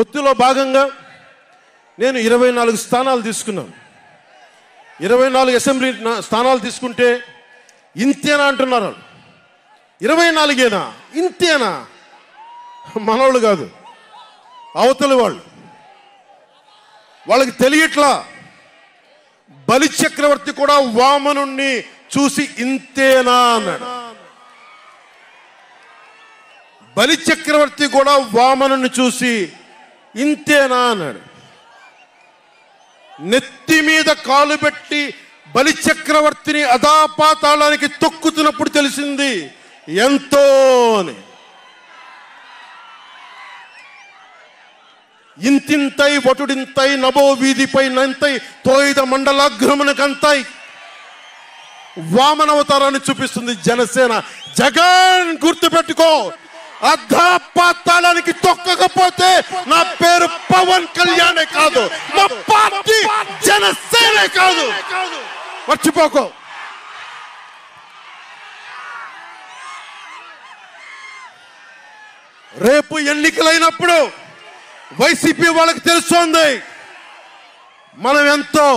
పొత్తులో భాగంగా నేను 24 స్థానాలు తీసుకున్నాను. 24 అసెంబ్లీ స్థానాలు తీసుకుంటే ఇంతేనా అంటున్నారు. 24ఏనా, ఇంతేనా? మనోళ్ళు కాదు, అవతలి వాళ్ళకి తెలియట్లా. బలి చక్రవర్తి కూడా వామనుణ్ణి చూసి ఇంతేనా అన్నాడు. బలి చక్రవర్తి కూడా వామనుణ్ణి చూసి ఇంతేనా అన్నాడు. నెత్తి మీద కాలు పెట్టి బలి చక్రవర్తిని అధాపాతాళానికి తొక్కుతున్నప్పుడు తెలిసింది ఎంతో అని. ఇంతింతై వటుడింతై నభో వీధిపై నంతై తోయిద మండలాగ్రమునకంతై వామనవతారాన్ని చూపిస్తుంది జనసేన. జగన్ గుర్తుపెట్టుకో, అధాపాతాళానికి తొక్కకపోతే నా పేరు పవన్ కళ్యాణే కాదు, మా పార్టీ జనసేనే కాదు, మర్చిపోకో. రేపు ఎన్నికలైనప్పుడు వైసీపీ వాళ్ళకి తెలుస్తోంది మనం ఎంతో.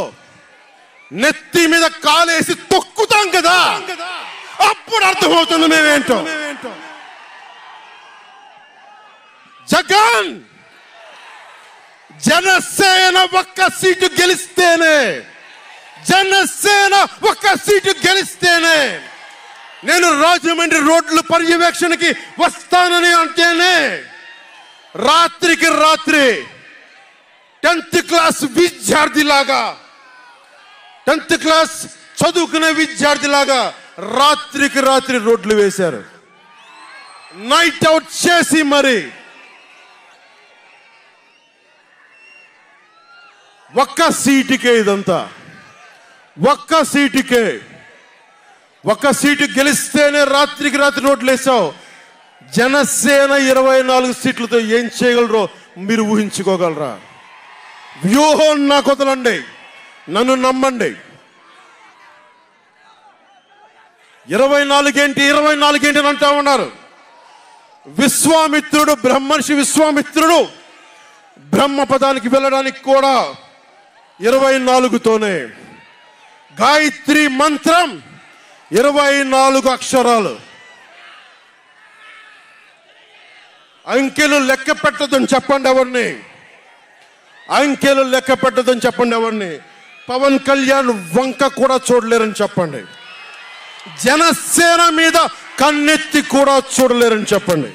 నెత్తి మీద కాలేసి తొక్కుతాం కదా, అప్పుడు అర్థమవుతుంది మేమేంటో. జగన్ జనసేన ఒక్క సీటు గెలిస్తేనే, జనసేన ఒక్క సీటు గెలిస్తేనే నేను రాజమండ్రి రోడ్ల పర్యవేక్షణకి వస్తానని అంటేనే రాత్రికి రాత్రి 10th క్లాస్ విద్యార్థిలాగా, 10th క్లాస్ చదువుకునే విద్యార్థిలాగా రాత్రికి రాత్రి రోడ్లు వేశారు. నైట్ అవుట్ చేసి మరి ఒక్క సీటుకే ఇదంతా, ఒక్క సీటుకే. ఒక్క సీటు గెలిస్తేనే రాత్రికి రాత్రి రోడ్లు వేసావు. జనసేన 24 సీట్లతో ఏం చేయగలరో మీరు ఊహించుకోగలరా? వ్యూహం నాకు వదలండి, నన్ను నమ్మండి. 24 ఏంటి అని అంటా ఉన్నారు. విశ్వామిత్రుడు, బ్రహ్మర్షి విశ్వామిత్రుడు బ్రహ్మపదానికి వెళ్ళడానికి కూడా 24తోనే. గాయత్రి మంత్రం 24 అక్షరాలు. అంకెలు లెక్క పెట్టదని చెప్పండి ఎవరిని, అంకెలు లెక్క పెట్టదని చెప్పండి ఎవరిని. పవన్ కళ్యాణ్ వంక కూడా చూడలేరని చెప్పండి. జనసేన మీద కన్నెత్తి కూడా చూడలేరని చెప్పండి.